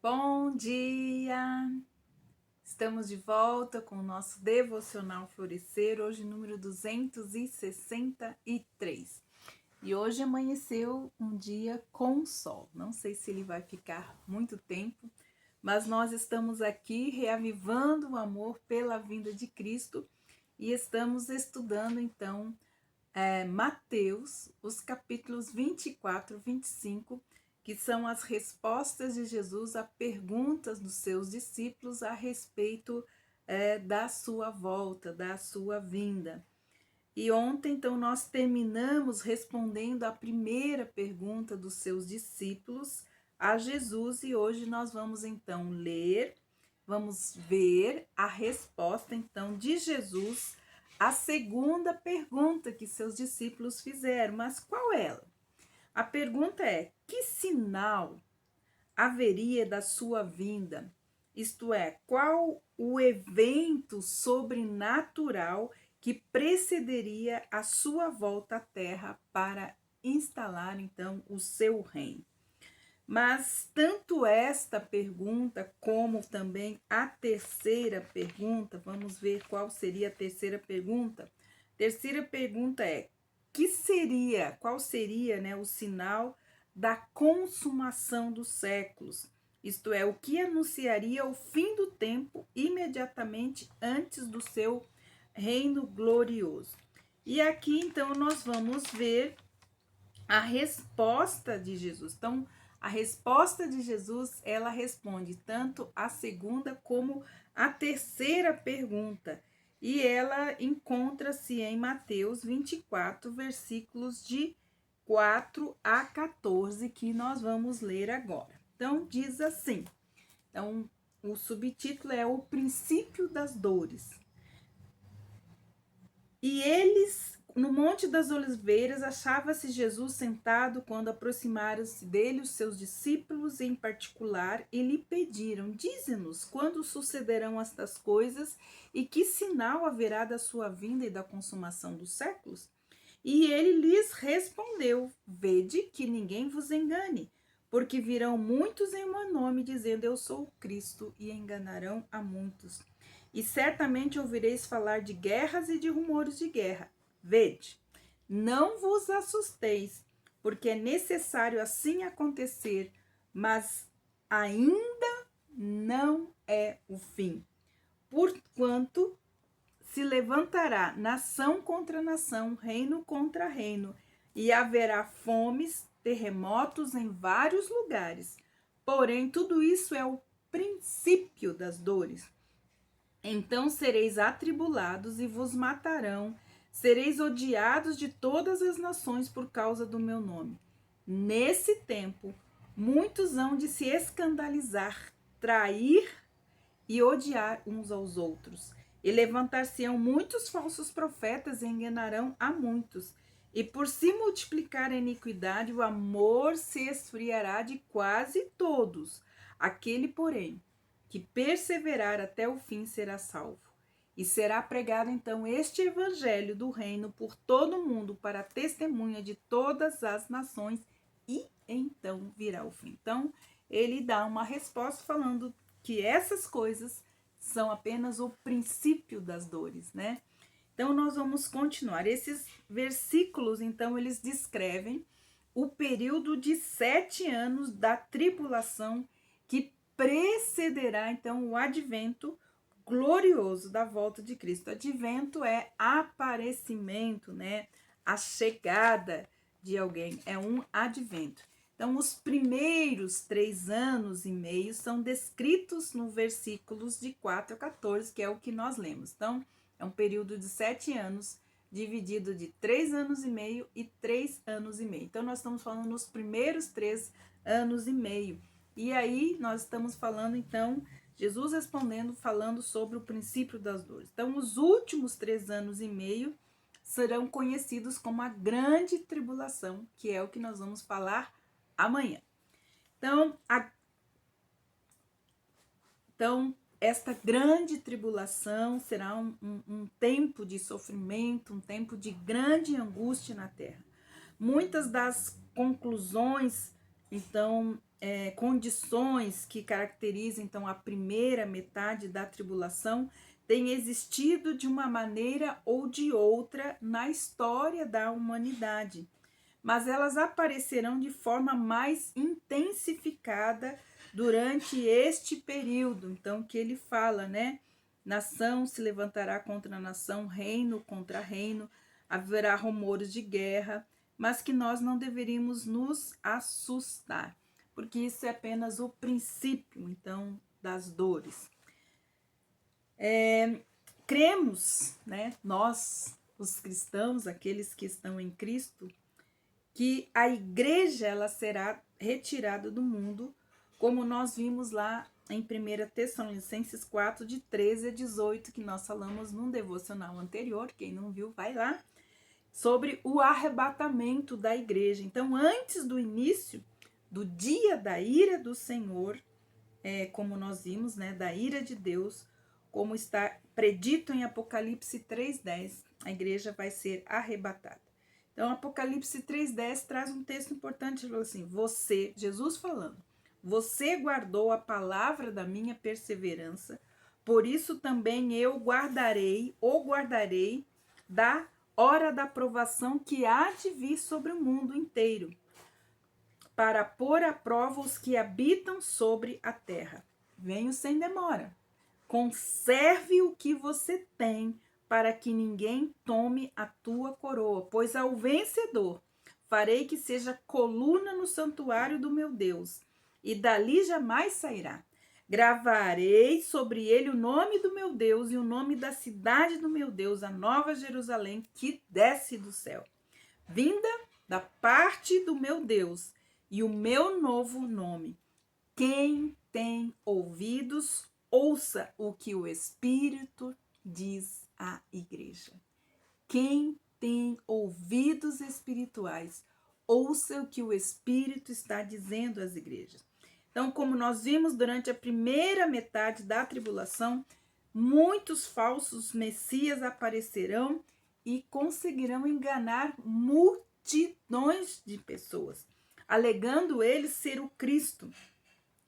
Bom dia! Estamos de volta com o nosso Devocional Florescer, hoje número 263. E hoje amanheceu um dia com sol. Não sei se ele vai ficar muito tempo, mas nós estamos aqui reavivando o amor pela vinda de Cristo e estamos estudando então Mateus, os capítulos 24, 25, que são as respostas de Jesus a perguntas dos seus discípulos a respeito da sua volta, da sua vinda. E ontem, então, nós terminamos respondendo a primeira pergunta dos seus discípulos a Jesus, e hoje nós vamos, então, vamos ver a resposta, então, de Jesus à segunda pergunta que seus discípulos fizeram. Mas qual é? A pergunta é: que sinal haveria da sua vinda? Isto é, qual o evento sobrenatural que precederia a sua volta à terra para instalar então o seu reino? Mas tanto esta pergunta como também a terceira pergunta, vamos ver qual seria a terceira pergunta. Terceira pergunta é: qual seria, né, o sinal da consumação dos séculos? Isto é, o que anunciaria o fim do tempo imediatamente antes do seu reino glorioso? E aqui, então, nós vamos ver a resposta de Jesus. Então, a resposta de Jesus, ela responde tanto a segunda como a terceira pergunta. E ela encontra-se em Mateus 24, versículos de 4 a 14, que nós vamos ler agora. Então, diz assim. Então, o subtítulo é O Princípio das Dores. E eles, no Monte das Oliveiras, achava-se Jesus sentado quando aproximaram-se dele os seus discípulos em particular e lhe pediram: dize-nos quando sucederão estas coisas e que sinal haverá da sua vinda e da consumação dos séculos? E ele lhes respondeu: vede que ninguém vos engane, porque virão muitos em meu nome dizendo eu sou o Cristo e enganarão a muitos. E certamente ouvireis falar de guerras e de rumores de guerra. Vede, não vos assusteis, porque é necessário assim acontecer, mas ainda não é o fim. Porquanto se levantará nação contra nação, reino contra reino, e haverá fomes, terremotos em vários lugares. Porém, tudo isso é o princípio das dores. Então sereis atribulados e vos matarão, sereis odiados de todas as nações por causa do meu nome. Nesse tempo, muitos hão de se escandalizar, trair e odiar uns aos outros. E levantar-se-ão muitos falsos profetas e enganarão a muitos. E por se multiplicar a iniquidade, o amor se esfriará de quase todos. Aquele, porém, que perseverar até o fim será salvo. E será pregado então este evangelho do reino por todo o mundo para testemunha de todas as nações, e então virá o fim. Então, ele dá uma resposta falando que essas coisas são apenas o princípio das dores, né? Então, nós vamos continuar. Esses versículos, então, eles descrevem o período de 7 anos da tribulação que precederá, então, o advento glorioso da volta de Cristo. Advento é aparecimento, né? A chegada de alguém, é um advento. Então, os primeiros 3 anos e meio são descritos no versículos de 4 a 14, que é o que nós lemos. Então, é um período de 7 anos, dividido de 3 anos e meio e 3 anos e meio. Então, nós estamos falando nos primeiros 3 anos e meio. E aí, nós estamos falando, então, Jesus respondendo, falando sobre o princípio das dores. Então, os últimos 3 anos e meio serão conhecidos como a grande tribulação, que é o que nós vamos falar amanhã. Então, esta grande tribulação será um tempo de sofrimento, um tempo de grande angústia na terra. Muitas das conclusões, então, condições que caracterizam então a primeira metade da tribulação têm existido de uma maneira ou de outra na história da humanidade, mas elas aparecerão de forma mais intensificada durante este período. Então, que ele fala, né? Nação se levantará contra nação, reino contra reino, haverá rumores de guerra, mas que nós não deveríamos nos assustar, porque isso é apenas o princípio, então, das dores. Cremos, né? Nós, os cristãos, aqueles que estão em Cristo, que a igreja ela será retirada do mundo, como nós vimos lá em 1 Tessalonicenses 4, de 13 a 18, que nós falamos num devocional anterior. Quem não viu, vai lá, sobre o arrebatamento da igreja. Então, antes do início do dia da ira do Senhor, como nós vimos, né, da ira de Deus, como está predito em Apocalipse 3:10, a igreja vai ser arrebatada. Então, Apocalipse 3:10 traz um texto importante, falou assim: você, Jesus falando, você guardou a palavra da minha perseverança, por isso também eu guardarei da hora da provação que há de vir sobre o mundo inteiro, para pôr à prova os que habitam sobre a terra. Venho sem demora. Conserve o que você tem, para que ninguém tome a tua coroa, pois ao vencedor farei que seja coluna no santuário do meu Deus, e dali jamais sairá. Gravarei sobre ele o nome do meu Deus e o nome da cidade do meu Deus, a nova Jerusalém, que desce do céu, vinda da parte do meu Deus, e o meu novo nome. Quem tem ouvidos, ouça o que o Espírito diz à igreja. Quem tem ouvidos espirituais, ouça o que o Espírito está dizendo às igrejas. Então, como nós vimos durante a primeira metade da tribulação, muitos falsos messias aparecerão e conseguirão enganar multidões de pessoas, alegando eles ser o Cristo.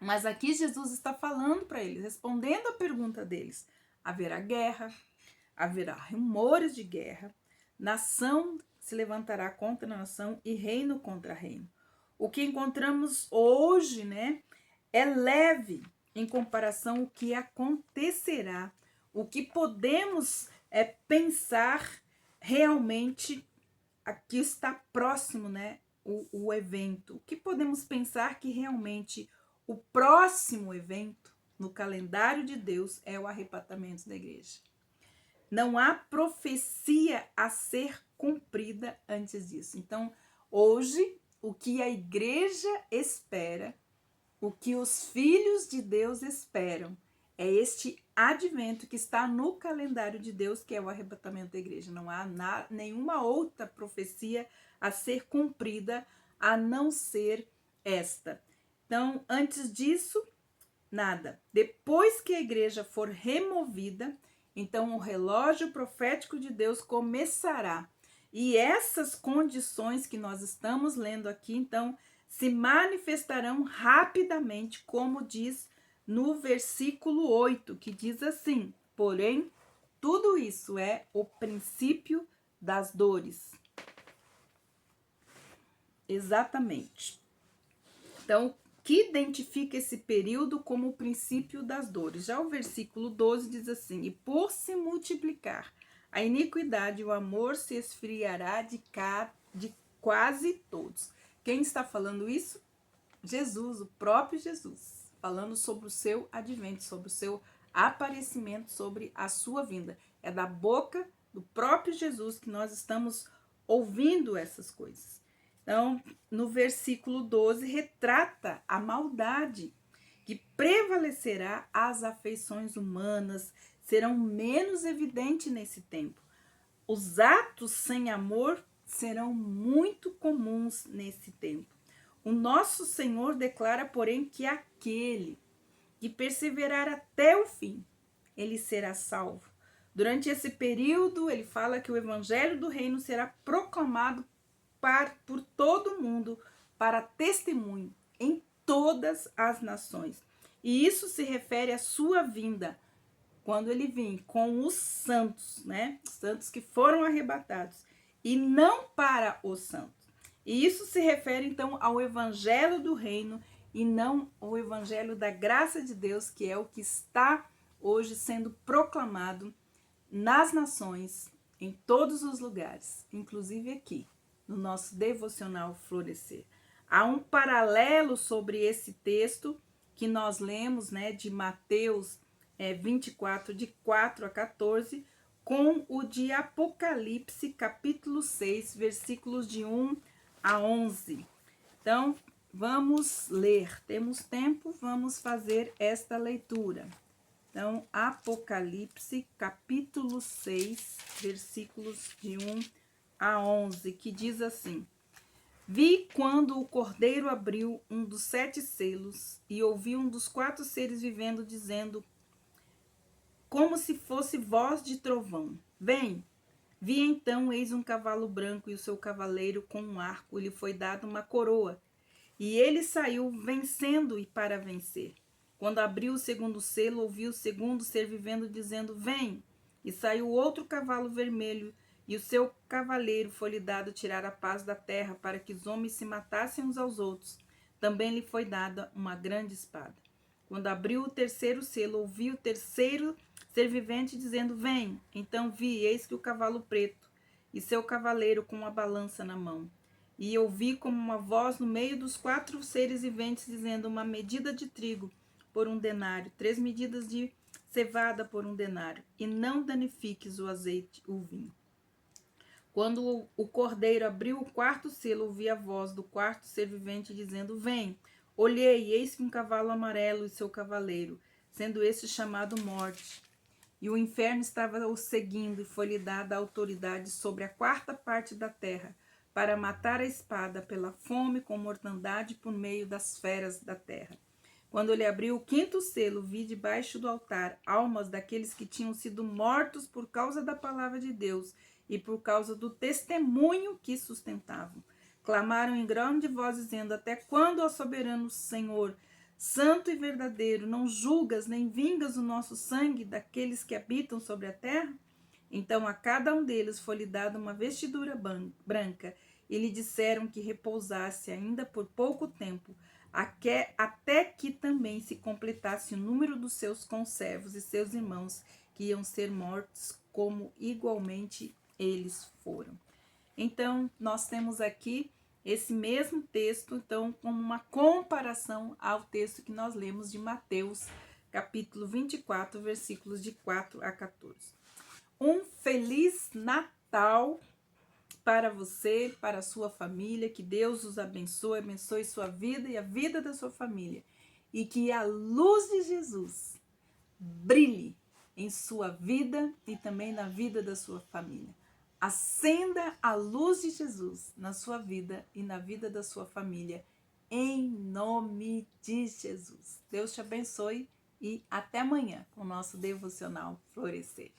Mas aqui Jesus está falando para eles, respondendo a pergunta deles: haverá guerra, haverá rumores de guerra, nação se levantará contra nação e reino contra reino. O que encontramos hoje, né, é leve em comparação ao que acontecerá, o que podemos pensar realmente. Aqui está próximo, né, o evento. O que podemos pensar que realmente o próximo evento no calendário de Deus é o arrebatamento da igreja. Não há profecia a ser cumprida antes disso. Então, hoje, o que a igreja espera, o que os filhos de Deus esperam, é este advento que está no calendário de Deus, que é o arrebatamento da igreja. Não há nenhuma outra profecia a ser cumprida a não ser esta. Então, antes disso, nada. Depois que a igreja for removida, então o relógio profético de Deus começará. E essas condições que nós estamos lendo aqui, então, se manifestarão rapidamente, como diz no versículo 8, que diz assim: porém, tudo isso é o princípio das dores. Exatamente. Então, que identifica esse período como o princípio das dores. Já o versículo 12 diz assim: e por se multiplicar a iniquidade, o amor se esfriará de quase todos. Quem está falando isso? Jesus, o próprio Jesus, falando sobre o seu advento, sobre o seu aparecimento, sobre a sua vinda. É da boca do próprio Jesus que nós estamos ouvindo essas coisas. Então, no versículo 12, retrata a maldade que prevalecerá, as afeições humanas serão menos evidentes nesse tempo. Os atos sem amor serão muito comuns nesse tempo. O nosso Senhor declara, porém, que aquele que perseverar até o fim, ele será salvo. Durante esse período, ele fala que o evangelho do reino será proclamado por todo mundo para testemunho em todas as nações. E isso se refere à sua vinda, quando ele vir com os santos, né? Os santos que foram arrebatados, e não para os santos. E isso se refere, então, ao evangelho do reino e não ao evangelho da graça de Deus, que é o que está hoje sendo proclamado nas nações, em todos os lugares, inclusive aqui, no nosso devocional Florescer. Há um paralelo sobre esse texto que nós lemos, né, de Mateus 24, de 4 a 14, com o de Apocalipse, capítulo 6, versículos de 1 a 11. Então, vamos ler. Temos tempo, vamos fazer esta leitura. Então, Apocalipse, capítulo 6, versículos de 1 a 11, que diz assim: Vi quando o Cordeiro abriu um dos 7 selos e ouvi um dos 4 seres vivendo dizendo, como se fosse voz de trovão: Vem! Vi então, eis um cavalo branco e o seu cavaleiro com um arco, e lhe foi dada uma coroa. E ele saiu vencendo e para vencer. Quando abriu o segundo selo, ouvi o segundo ser vivendo dizendo, vem! E saiu outro cavalo vermelho, e o seu cavaleiro foi-lhe dado tirar a paz da terra, para que os homens se matassem uns aos outros. Também lhe foi dada uma grande espada. Quando abriu o terceiro selo, ouvi o terceiro ser vivente dizendo, vem! Então vi, eis que o cavalo preto, e seu cavaleiro com uma balança na mão. E ouvi como uma voz no meio dos 4 seres viventes dizendo, uma medida de trigo por 1 denário, 3 medidas de cevada por 1 denário, e não danifiques o azeite, o vinho. Quando o cordeiro abriu o 4º selo, ouvi a voz do 4º ser vivente dizendo, vem! Olhei, eis que um cavalo amarelo e seu cavaleiro, sendo este chamado Morte. E o inferno estava o seguindo, e foi-lhe dada a autoridade sobre a 4ª parte da terra, para matar a espada pela fome com mortandade por meio das feras da terra. Quando ele abriu o 5º selo, vi debaixo do altar almas daqueles que tinham sido mortos por causa da palavra de Deus e por causa do testemunho que sustentavam. Clamaram em grande voz, dizendo, até quando, ó soberano Senhor, santo e verdadeiro, não julgas nem vingas o nosso sangue daqueles que habitam sobre a terra? Então a cada um deles foi-lhe dada uma vestidura branca, e lhe disseram que repousasse ainda por pouco tempo, até que também se completasse o número dos seus conservos e seus irmãos, que iam ser mortos como igualmente eles foram. Então, nós temos aqui esse mesmo texto, então, como uma comparação ao texto que nós lemos de Mateus, capítulo 24, versículos de 4 a 14. Um feliz Natal para você, para a sua família, que Deus os abençoe, abençoe sua vida e a vida da sua família, e que a luz de Jesus brilhe em sua vida e também na vida da sua família. Acenda a luz de Jesus na sua vida e na vida da sua família, em nome de Jesus. Deus te abençoe e até amanhã com o nosso devocional Florescer.